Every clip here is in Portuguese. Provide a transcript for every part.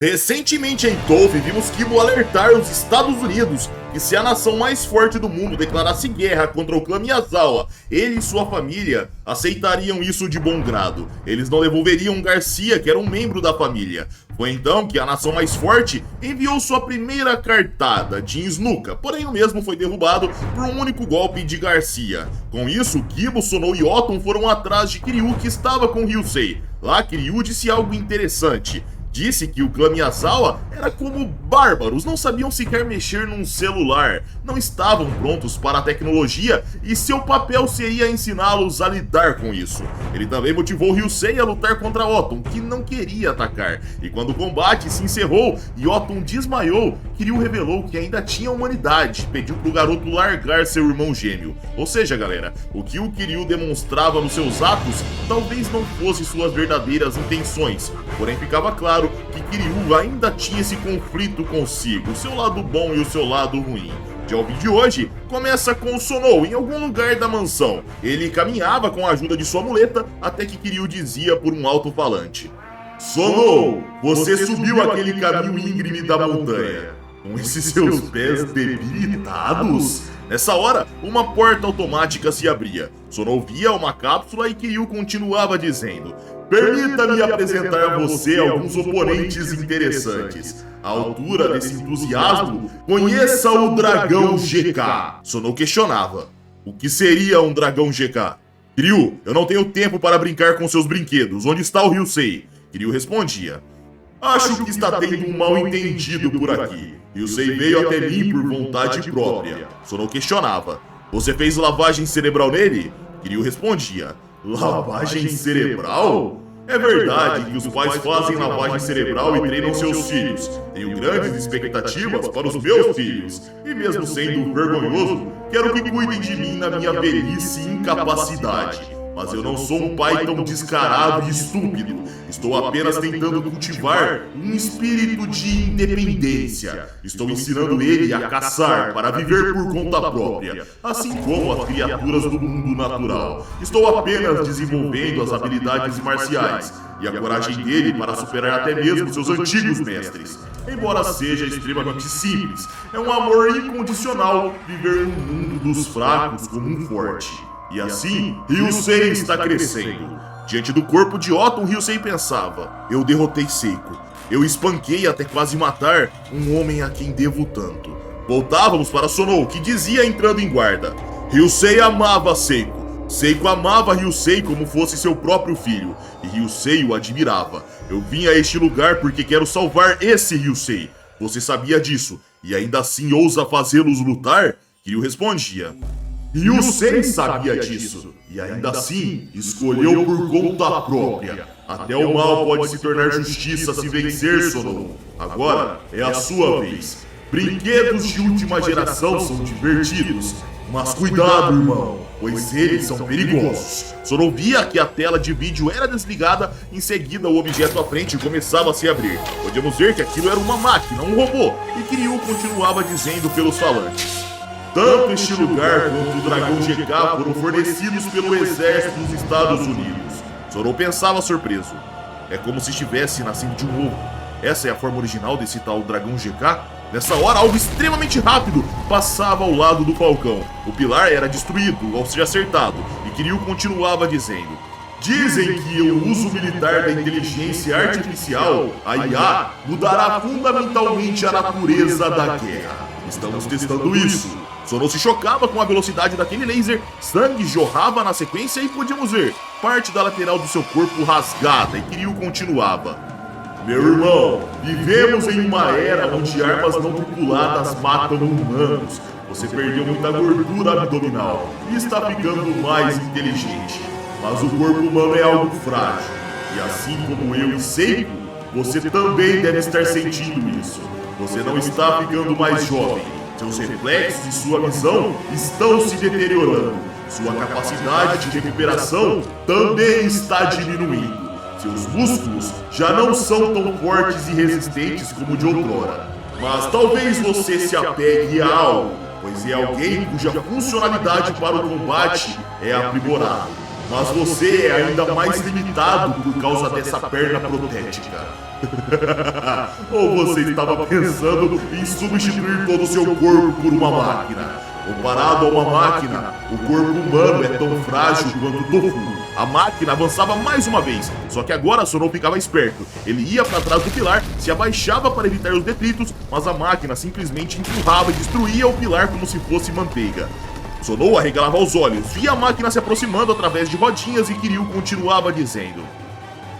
Recentemente em Toph, vimos Kibo alertar os Estados Unidos que se a nação mais forte do mundo declarasse guerra contra o clã Miyazawa, ele e sua família aceitariam isso de bom grado. Eles não devolveriam Garcia, que era um membro da família. Foi então que a nação mais forte enviou sua primeira cartada, Jin Snuka, porém o mesmo foi derrubado por um único golpe de Garcia. Com isso, Kibo, Sonou e Otton foram atrás de Kiryu, que estava com Ryusei. Lá, Kiryu disse algo interessante. Disse que o clã Miyazawa era como bárbaros, não sabiam sequer mexer num celular, não estavam prontos para a tecnologia e seu papel seria ensiná-los a lidar com isso. Ele também motivou Ryusei a lutar contra Otton, que não queria atacar, e quando o combate se encerrou e Otton desmaiou, Kiryu revelou que ainda tinha humanidade, pediu pro garoto largar seu irmão gêmeo. Ou seja, galera, o que o Kiryu demonstrava nos seus atos talvez não fosse suas verdadeiras intenções, porém ficava claro que Kiryu ainda tinha esse conflito consigo, o seu lado bom e o seu lado ruim. Já o vídeo de hoje começa com o Sonou em algum lugar da mansão. Ele caminhava com a ajuda de sua muleta até que Kiryu dizia por um alto-falante: "Sonou, você subiu aquele caminho íngreme da montanha, com esses seus pés debilitados?" Nessa hora, uma porta automática se abria. Sonou via uma cápsula e Kiryu continuava dizendo: "Permita-me apresentar a você alguns oponentes interessantes. À altura desse entusiasmo, conheça o Dragão GK." Sonou questionava: "O que seria um Dragão GK?" "Kiryu, eu não tenho tempo para brincar com seus brinquedos. Onde está o Ryusei?" Kiryu respondia: "Acho que está tendo um mal-entendido por aqui. Ryusei veio até mim por vontade própria." Sonou questionava: "Você fez lavagem cerebral nele?" Kiryu respondia: "Lavagem cerebral? É verdade que os pais fazem lavagem cerebral e treinam seus filhos. Tenho grandes expectativas para os meus filhos. E mesmo sendo vergonhoso, quero que cuidem de mim na minha velhice e incapacidade. Mas eu não sou um pai tão descarado e estúpido. Estou apenas tentando cultivar um espírito de independência. Estou ensinando ele a caçar para viver por conta própria, assim como as criaturas do mundo natural. Estou apenas desenvolvendo as habilidades marciais e a coragem dele para superar até mesmo seus antigos mestres. Embora seja extremamente simples, é um amor incondicional viver no mundo dos fracos como um forte. E assim, Ryusei está crescendo." Diante do corpo de Otton, Ryusei pensava: "Eu derrotei Seiko. Eu espanquei até quase matar um homem a quem devo tanto." Voltávamos para Sonou, que dizia entrando em guarda: "Ryusei amava Seiko. Seiko amava Ryusei como fosse seu próprio filho, e Ryusei o admirava. Eu vim a este lugar porque quero salvar esse Ryusei. Você sabia disso, e ainda assim ousa fazê-los lutar?" Kiryu respondia: "Ryusei sabia disso, e ainda assim escolheu por conta própria. Até o mal pode se tornar justiça se vencer, Sonou. Agora é a sua vez. Brinquedos de última geração são divertidos, mas cuidado, irmão, pois eles são perigosos." Sonou via que a tela de vídeo era desligada, em seguida o objeto à frente começava a se abrir. Podíamos ver que aquilo era uma máquina, um robô, e Kiryu continuava dizendo pelos falantes: "Tanto este lugar quanto o Dragão GK foram fornecidos pelo exército dos Estados Unidos." Sonou pensava surpreso. É como se estivesse nascendo de um ovo. Essa é a forma original desse tal Dragão GK? Nessa hora, algo extremamente rápido passava ao lado do falcão. O pilar era destruído ao ser acertado, e Kiryu continuava dizendo: "Dizem que o uso militar da inteligência artificial, a IA, mudará fundamentalmente a natureza da guerra. Estamos testando isso." Sonou se chocava com a velocidade daquele laser, sangue jorrava na sequência e podíamos ver parte da lateral do seu corpo rasgada, e Kiryu continuava: "Meu irmão, vivemos em uma era onde armas não tripuladas matam humanos. Você perdeu muita gordura abdominal e está ficando mais inteligente. Mas o corpo humano é algo frágil, e assim como eu e Seiko, você também deve estar sentindo isso. Você não está ficando mais jovem. Seus reflexos e sua visão estão se deteriorando. Sua capacidade de recuperação também está diminuindo. Seus músculos já não são tão fortes e resistentes como de outrora. Mas talvez você se apegue a algo, pois é alguém cuja funcionalidade para o combate é aprimorada. Mas você é ainda mais limitado por causa dessa perna protética. Ou você estava pensando em substituir todo o seu corpo por uma máquina? Comparado a uma máquina, o corpo humano é tão frágil quanto o tofu. A máquina avançava mais uma vez, só que agora Sonou ficava esperto. Ele ia para trás do pilar, se abaixava para evitar os detritos, mas a máquina simplesmente empurrava e destruía o pilar como se fosse manteiga. Sonou arregalava os olhos, via a máquina se aproximando através de rodinhas e Kiryu continuava dizendo: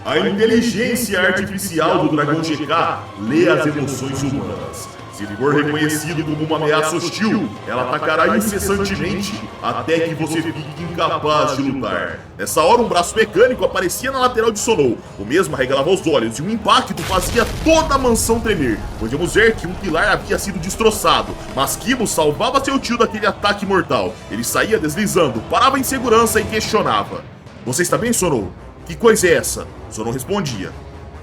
a inteligência artificial do Dragão GK lê as emoções humanas. Se for reconhecido como uma ameaça hostil, ela atacará incessantemente até que você fique incapaz de lutar. Nessa hora, um braço mecânico aparecia na lateral de Sonou. O mesmo arregalava os olhos e um impacto fazia toda a mansão tremer. Podíamos ver que um pilar havia sido destroçado, mas Kibo salvava seu tio daquele ataque mortal. Ele saía deslizando, parava em segurança e questionava: você está bem, Sonou? Que coisa é essa? Sonou respondia: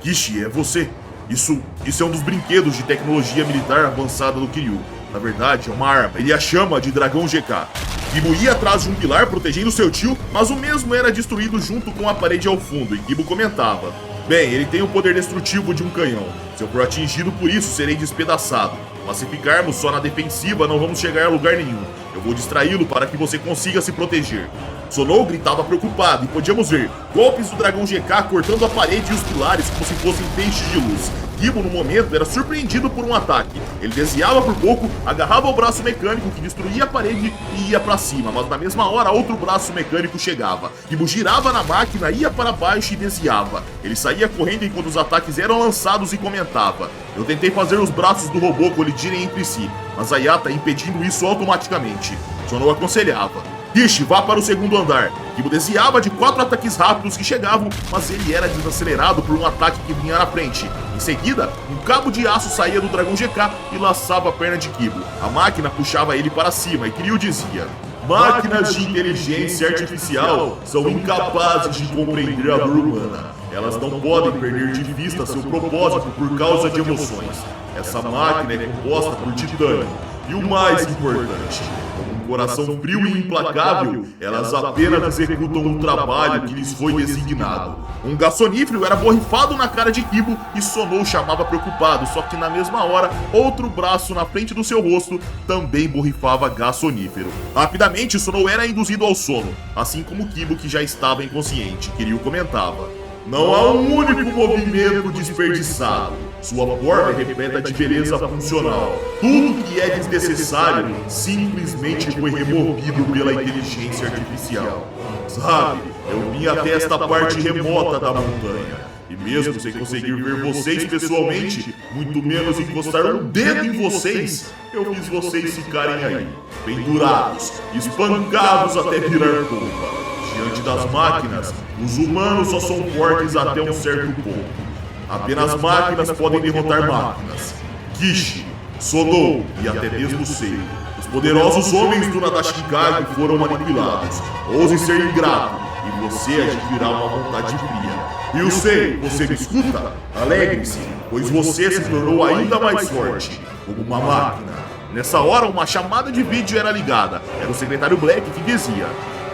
Kishi, é você. Isso é um dos brinquedos de tecnologia militar avançada do Kiryu. Na verdade, é uma arma. Ele a chama de Dragão GK. Kibo ia atrás de um pilar protegendo seu tio, mas o mesmo era destruído junto com a parede ao fundo, e Kibo comentava: bem, ele tem o poder destrutivo de um canhão. Se eu for atingido por isso, serei despedaçado. Mas se ficarmos só na defensiva, não vamos chegar a lugar nenhum. Eu vou distraí-lo para que você consiga se proteger. Sonou gritava preocupado e podíamos ver golpes do Dragão GK cortando a parede e os pilares como se fossem peixes de luz. Kibo, no momento, era surpreendido por um ataque. Ele desviava por pouco, agarrava o braço mecânico que destruía a parede e ia para cima, mas na mesma hora outro braço mecânico chegava. Kibo girava na máquina, ia para baixo e desviava. Ele saía correndo enquanto os ataques eram lançados e comentava: eu tentei fazer os braços do robô colidirem entre si, mas a IA tá impedindo isso automaticamente. Sonou aconselhava: Kishi, vá para o segundo andar. Kibo desviava de 4 ataques rápidos que chegavam, mas ele era desacelerado por um ataque que vinha na frente. Em seguida, um cabo de aço saía do Dragão GK e laçava a perna de Kibo. A máquina puxava ele para cima e Kiryu dizia: máquinas de inteligência artificial são incapazes de compreender a dor humana. Elas não podem perder de vista seu propósito por causa de emoções. Essa máquina é composta por titânio. E o mais importante, com um coração frio e implacável, elas apenas executam o trabalho que lhes foi designado. Um gás sonífero era borrifado na cara de Kibo e Sonou chamava preocupado, só que na mesma hora, outro braço na frente do seu rosto também borrifava gás sonífero. Rapidamente, Sonou era induzido ao sono, assim como Kibo, que já estava inconsciente. Kiryu comentava: não há um único movimento desperdiçado. Sua forma é repleta de beleza funcional. Tudo que é desnecessário simplesmente foi removido pela inteligência artificial. Sabe, eu vim até esta parte remota da montanha. E mesmo sem conseguir ver vocês pessoalmente, muito menos encostar um dedo em vocês, eu fiz vocês ficarem aí, pendurados, espancados até virar polpa. Diante das máquinas, os humanos só são fortes até um certo ponto. Apenas máquinas podem derrotar máquinas. Kishi, Sonou e até mesmo Sei. Os poderosos homens do Nadashikage foram manipulados. Ouse ser ingrato e você adquirirá uma vontade fria. E o Sei, você me escuta? Alegre-se, pois você se tornou ainda mais forte, como uma máquina. Nessa hora, uma chamada de vídeo era ligada. Era o secretário Black que dizia: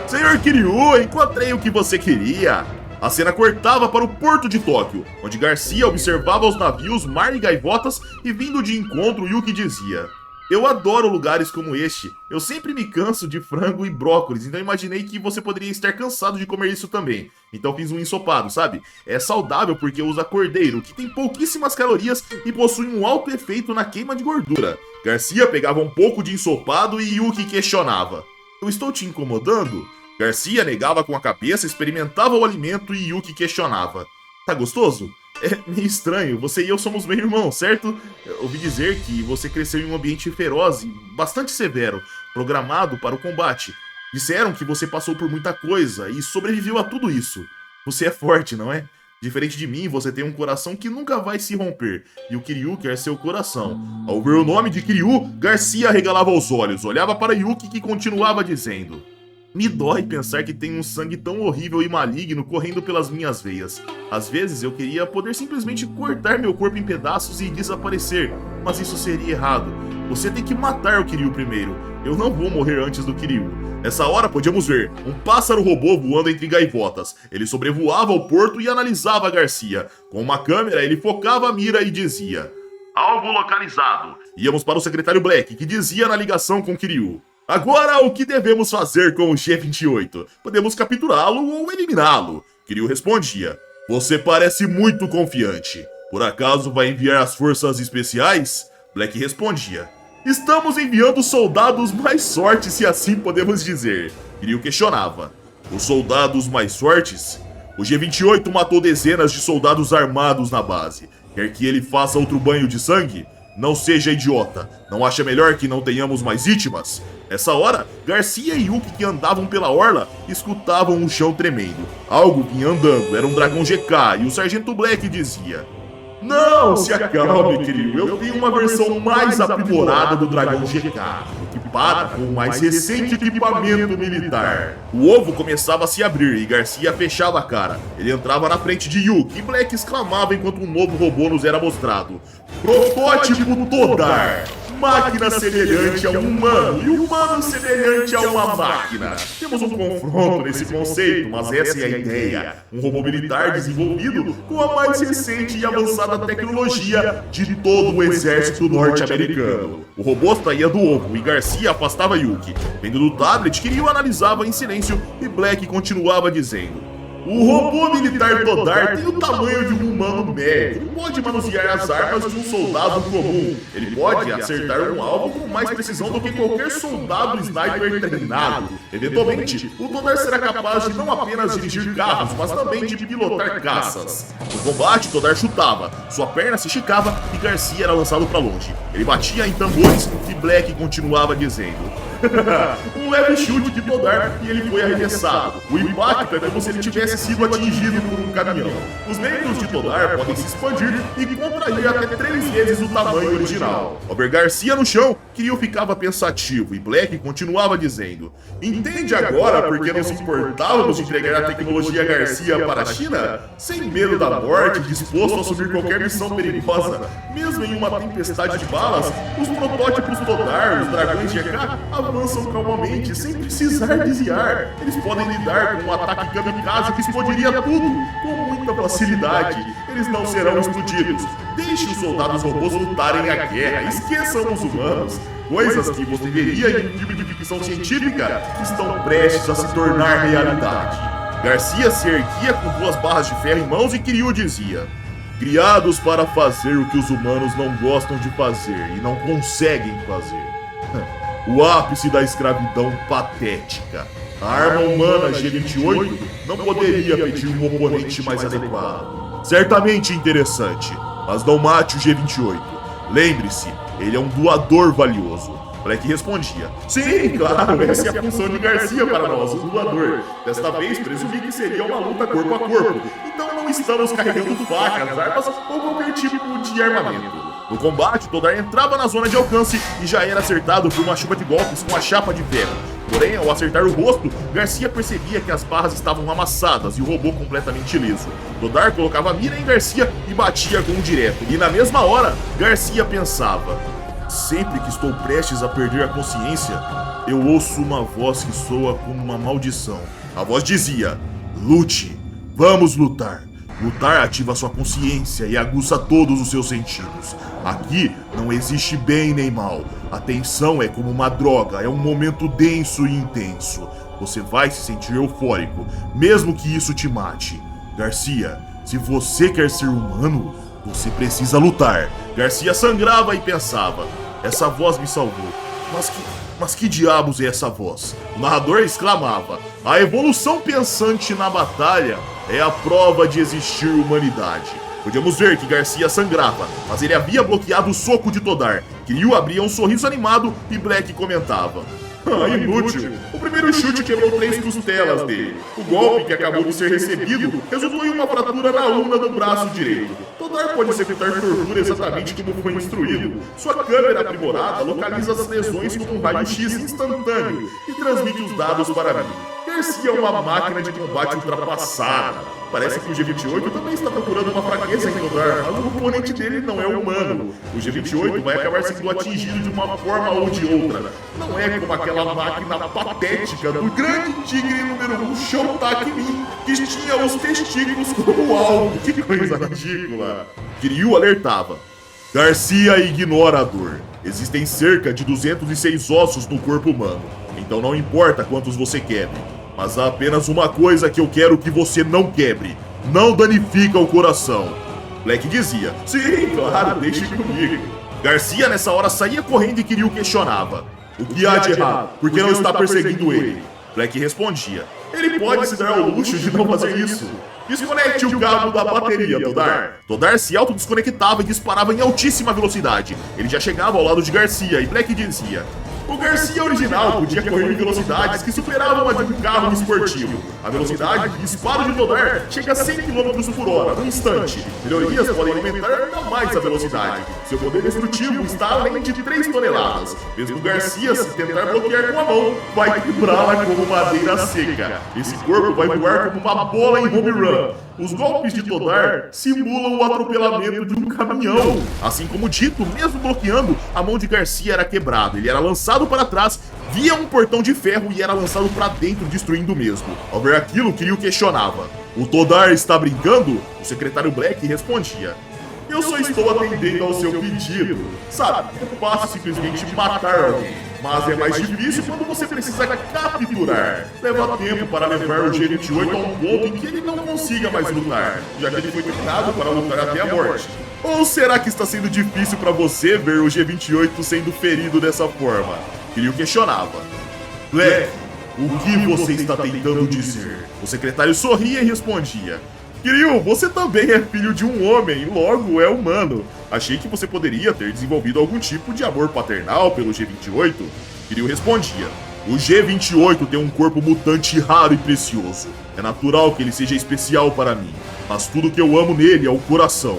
Senhor Kiryu, encontrei o que você queria. A cena cortava para o porto de Tóquio, onde Garcia observava os navios, mar e gaivotas e vindo de encontro Yuki dizia: eu adoro lugares como este, eu sempre me canso de frango e brócolis, então imaginei que você poderia estar cansado de comer isso também. Então fiz um ensopado, sabe? É saudável porque usa cordeiro, que tem pouquíssimas calorias e possui um alto efeito na queima de gordura. Garcia pegava um pouco de ensopado e Yuki questionava: eu estou te incomodando? Garcia negava com a cabeça, experimentava o alimento e Yuki questionava: tá gostoso? É meio estranho, você e eu somos meio irmãos, certo? Eu ouvi dizer que você cresceu em um ambiente feroz e bastante severo, programado para o combate. Disseram que você passou por muita coisa e sobreviveu a tudo isso. Você é forte, não é? Diferente de mim, você tem um coração que nunca vai se romper, e o Kiryu quer seu coração. Ao ver o nome de Kiryu, Garcia arregalava os olhos, olhava para Yuki que continuava dizendo: me dói pensar que tem um sangue tão horrível e maligno correndo pelas minhas veias. Às vezes eu queria poder simplesmente cortar meu corpo em pedaços e desaparecer, mas isso seria errado. Você tem que matar o Kiryu primeiro. Eu não vou morrer antes do Kiryu. Nessa hora podíamos ver um pássaro robô voando entre gaivotas. Ele sobrevoava o porto e analisava Garcia. Com uma câmera ele focava a mira e dizia: alvo localizado. Íamos para o secretário Black, que dizia na ligação com Kiryu: agora o que devemos fazer com o G28? Podemos capturá-lo ou eliminá-lo. Kiryu respondia: você parece muito confiante. Por acaso vai enviar as forças especiais? Black respondia: estamos enviando soldados mais fortes, se assim podemos dizer. Kiryu questionava: os soldados mais fortes? O G28 matou dezenas de soldados armados na base. Quer que ele faça outro banho de sangue? Não seja idiota. Não acha melhor que não tenhamos mais vítimas? Nessa hora, Garcia e Yuki, que andavam pela orla, escutavam o chão tremendo. Algo vinha andando, era um dragão GK, e o Sargento Black dizia: não se acalme, Kiryu. Eu tenho uma versão mais aprimorada do dragão GK, equipada com o mais recente equipamento militar. O ovo começava a se abrir e Garcia fechava a cara. Ele entrava na frente de Yuki e Black exclamava enquanto um novo robô nos era mostrado: protótipo Todar! Máquina semelhante a um humano e humano semelhante a uma máquina. Temos um confronto nesse conceito, mas essa é a ideia. Um robô militar desenvolvido com a mais recente e avançada tecnologia de todo o exército norte-americano. O robô saía do ovo e Garcia afastava Yuki. Vendo do tablet, Kiryu analisava em silêncio e Black continuava dizendo: o robô militar Todar tem o tamanho de um humano médio. Ele pode manusear as armas de um soldado comum. Ele pode acertar um alvo com mais precisão do que qualquer soldado sniper treinado. Eventualmente, o Todar será capaz de não apenas dirigir carros, mas também de pilotar caças. No combate, Todar chutava, sua perna se esticava e Garcia era lançado para longe. Ele batia em tambores e Black continuava dizendo: um leve chute de Todar e ele foi arremessado. O impacto é como se ele tivesse sido atingido por um caminhão. Os membros de Todar podem se expandir e contrair até 3 vezes o tamanho original. Ao ver Garcia no chão, Kiryu ficava pensativo e Black continuava dizendo: entende agora por que não se importávamos de entregar a tecnologia Garcia para a China? Sem medo da morte, disposto a assumir qualquer missão perigosa, mesmo em uma tempestade de balas, os protótipos Todar, os dragões GK, avançam calmamente, sem precisar desviar. Eles podem lidar com um ataque kamikaze que explodiria tudo com muita facilidade. Eles não serão explodidos. Deixe os soldados robôs lutarem a guerra. Esqueçam os humanos. Coisas que você veria em um filme de ficção científica estão prestes a se tornar realidade. Garcia se erguia com 2 barras de ferro em mãos e Kiryu dizia: criados para fazer o que os humanos não gostam de fazer e não conseguem fazer. O ápice da escravidão patética. A arma humana G28 não poderia pedir um oponente mais adequado. Certamente interessante, mas não mate o G28. Lembre-se, ele é um doador valioso. Black respondia: sim, claro, essa é a função de Garcia para nós, o doador. Desta vez, presumi que seria uma luta corpo a corpo, então não estamos carregando facas, armas ou qualquer tipo de armamento. No combate, Todar entrava na zona de alcance e já era acertado por uma chuva de golpes com a chapa de ferro. Porém, ao acertar o rosto, Garcia percebia que as barras estavam amassadas e o robô completamente liso. Todar colocava a mira em Garcia e batia com um direto. E na mesma hora, Garcia pensava: sempre que estou prestes a perder a consciência, eu ouço uma voz que soa como uma maldição. A voz dizia: lute, vamos lutar. Lutar ativa sua consciência e aguça todos os seus sentidos. Aqui não existe bem nem mal. A tensão é como uma droga, é um momento denso e intenso. Você vai se sentir eufórico, mesmo que isso te mate. Garcia, se você quer ser humano, você precisa lutar. Garcia sangrava e pensava: essa voz me salvou. Mas que diabos é essa voz? O narrador exclamava: a evolução pensante na batalha é a prova de existir humanidade. Podíamos ver que Garcia sangrava, mas ele havia bloqueado o soco de Todar. Kiryu abria um sorriso animado e Black comentava: inútil. O primeiro chute quebrou 3 costelas dele. O golpe que acabou de ser recebido resultou em uma fratura na ulna do braço direito. Todar pode executar tortura exatamente como foi instruído. Sua câmera aprimorada localiza as lesões com um raio-x instantâneo e transmite os dados para mim. Garcia é uma máquina de combate ultrapassada. Parece que o G28 também está procurando uma fraqueza em Todar, mas o oponente dele não é humano. O G28 vai acabar sendo atingido de uma forma ou de outra. Não é como aquela máquina patética do grande tigre número 1 Shotaki Min, que tinha os testículos como alvo. Que coisa ridícula. Kiryu alertava. Garcia ignora a dor. Existem cerca de 206 ossos no corpo humano, então não importa quantos você quebre. Mas há apenas uma coisa que eu quero que você não quebre. Não danifica o coração. Black dizia, sim, claro, deixe comigo. Garcia nessa hora saía correndo e Kiryu questionava. O que há de errado? Por que não está perseguindo ele? Black respondia, ele pode se dar ao luxo de não fazer isso. Desconecte o cabo da bateria, Todar. Todar se autodesconectava e disparava em altíssima velocidade. Ele já chegava ao lado de Garcia e Black dizia... O Garcia original podia correr em velocidades que superavam a de um carro esportivo. A velocidade de disparo de Todar chega a 100 km por hora, num instante. Melhorias podem aumentar ainda mais a velocidade. Seu poder destrutivo está além de 3 toneladas. Mesmo Garcia, se tentar bloquear com a mão, vai quebrá-la como madeira seca. Esse corpo vai voar como uma bola em home run. Os golpes de Todar simulam o atropelamento de um caminhão. Assim como dito, mesmo bloqueando, a mão de Garcia era quebrada. Ele era lançado para trás, via um portão de ferro e era lançado para dentro, destruindo o mesmo. Ao ver aquilo, Kiryu questionava. O Todar está brincando? O secretário Black respondia. Eu só estou atendendo ao seu pedido. Sabe, é fácil simplesmente matar alguém. Mas é mais difícil quando você precisa capturar. Leva tempo para levar o G28 a um ponto em que ele não consiga mais lutar, já que ele foi treinado para lutar até a morte. Ou será que está sendo difícil para você ver o G28 sendo ferido dessa forma? Kiryu questionava. Black, o que você está tentando dizer? O secretário sorria e respondia. Kiryu, você também é filho de um homem, logo é humano. Achei que você poderia ter desenvolvido algum tipo de amor paternal pelo G28. Kiryu respondia. O G28 tem um corpo mutante raro e precioso. É natural que ele seja especial para mim, mas tudo que eu amo nele é o coração.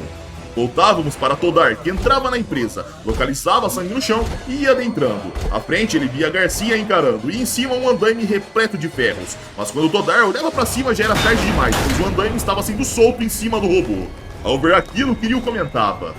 Voltávamos para Todar, que entrava na empresa, localizava sangue no chão e ia adentrando. À frente ele via Garcia encarando e em cima um andaime repleto de ferros. Mas quando Todar olhava para cima já era tarde demais, pois o andaime estava sendo solto em cima do robô. Ao ver aquilo, Kiryu comentava.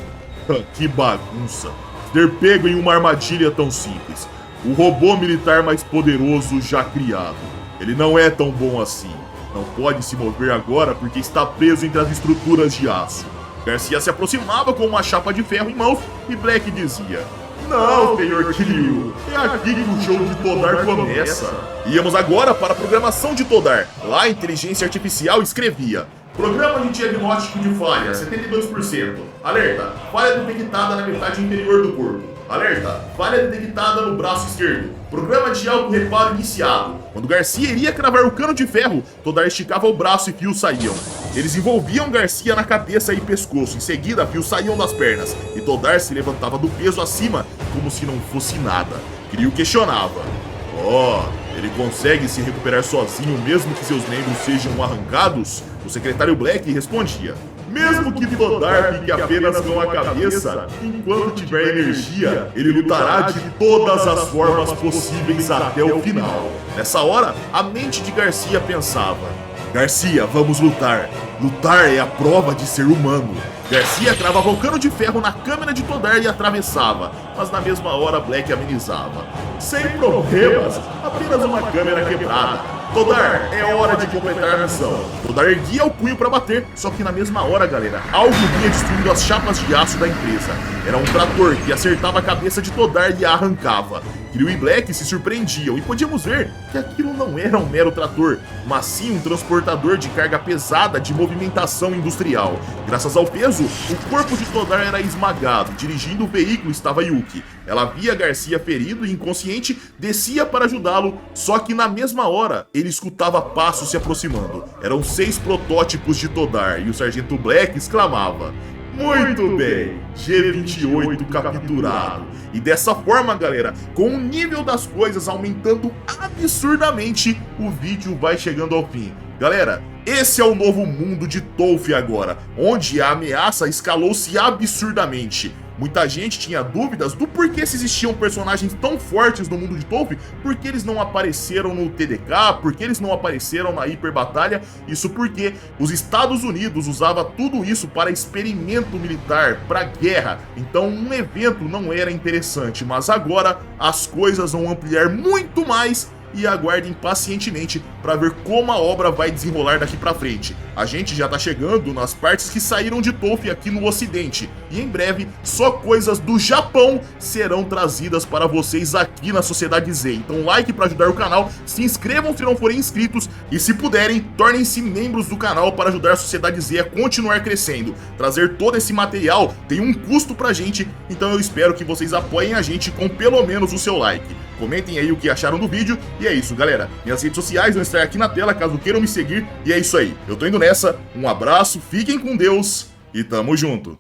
Que bagunça, ter pego em uma armadilha tão simples. O robô militar mais poderoso já criado. Ele não é tão bom assim. Não pode se mover agora porque está preso entre as estruturas de aço. Garcia se aproximava com uma chapa de ferro em mãos e Black dizia. Não, senhor Kiryu, é aqui que o show de Todar começa. Íamos agora para a programação de Todar. Lá a inteligência artificial escrevia. Programa de diagnóstico de falha, 72%. Alerta, falha detectada na metade inferior do corpo. Alerta, falha detectada no braço esquerdo. Programa de auto-reparo iniciado. Quando Garcia iria cravar o cano de ferro, Todar esticava o braço e fios saíam. Eles envolviam Garcia na cabeça e pescoço. Em seguida, fios saíam das pernas. E Todar se levantava do peso acima como se não fosse nada. Kiryu questionava. Ele consegue se recuperar sozinho mesmo que seus membros sejam arrancados? O secretário Black respondia. Mesmo que Todar fique apenas com a cabeça, enquanto tiver energia, ele lutará de todas as formas possíveis até o final. Nessa hora, a mente de Garcia pensava. Garcia, vamos lutar. Lutar é a prova de ser humano. Garcia cravava o cano de ferro na câmera de Todar e atravessava, mas na mesma hora Black amenizava. Sem problemas, apenas uma câmera quebrada. Todar, é hora de completar a missão. Todar erguia o punho para bater, só que na mesma hora, galera, algo vinha destruindo as chapas de aço da empresa. Era um trator que acertava a cabeça de Todar e a arrancava. Kiryu e Black se surpreendiam e podíamos ver que aquilo não era um mero trator, mas sim um transportador de carga pesada de movimentação industrial. Graças ao peso, o corpo de Todar era esmagado. Dirigindo o veículo estava Yuki. Ela via Garcia ferido e inconsciente, descia para ajudá-lo, só que na mesma hora ele escutava passos se aproximando. Eram 6 protótipos de Todar e o sargento Black exclamava. Muito bem, G28 capturado. E dessa forma, galera, com o nível das coisas aumentando absurdamente, o vídeo vai chegando ao fim. Galera, esse é o novo mundo de Toph agora, onde a ameaça escalou-se absurdamente. Muita gente tinha dúvidas do porquê se existiam personagens tão fortes no mundo de Tolkien, por que eles não apareceram no TDK, por que eles não apareceram na Hiper Batalha. Isso porque os Estados Unidos usava tudo isso para experimento militar, para guerra. Então um evento não era interessante, mas agora as coisas vão ampliar muito mais. E aguardem pacientemente para ver como a obra vai desenrolar daqui para frente. A gente já tá chegando nas partes que saíram de Tolkien aqui no ocidente, e em breve só coisas do Japão serão trazidas para vocês aqui na Sociedade Z. Então like para ajudar o canal, se inscrevam se não forem inscritos, e se puderem, tornem-se membros do canal para ajudar a Sociedade Z a continuar crescendo. Trazer todo esse material tem um custo pra gente, então eu espero que vocês apoiem a gente com pelo menos o seu like. Comentem aí o que acharam do vídeo. E é isso, galera. Minhas redes sociais vão estar aqui na tela caso queiram me seguir. E é isso aí. Eu tô indo nessa. Um abraço, fiquem com Deus e tamo junto.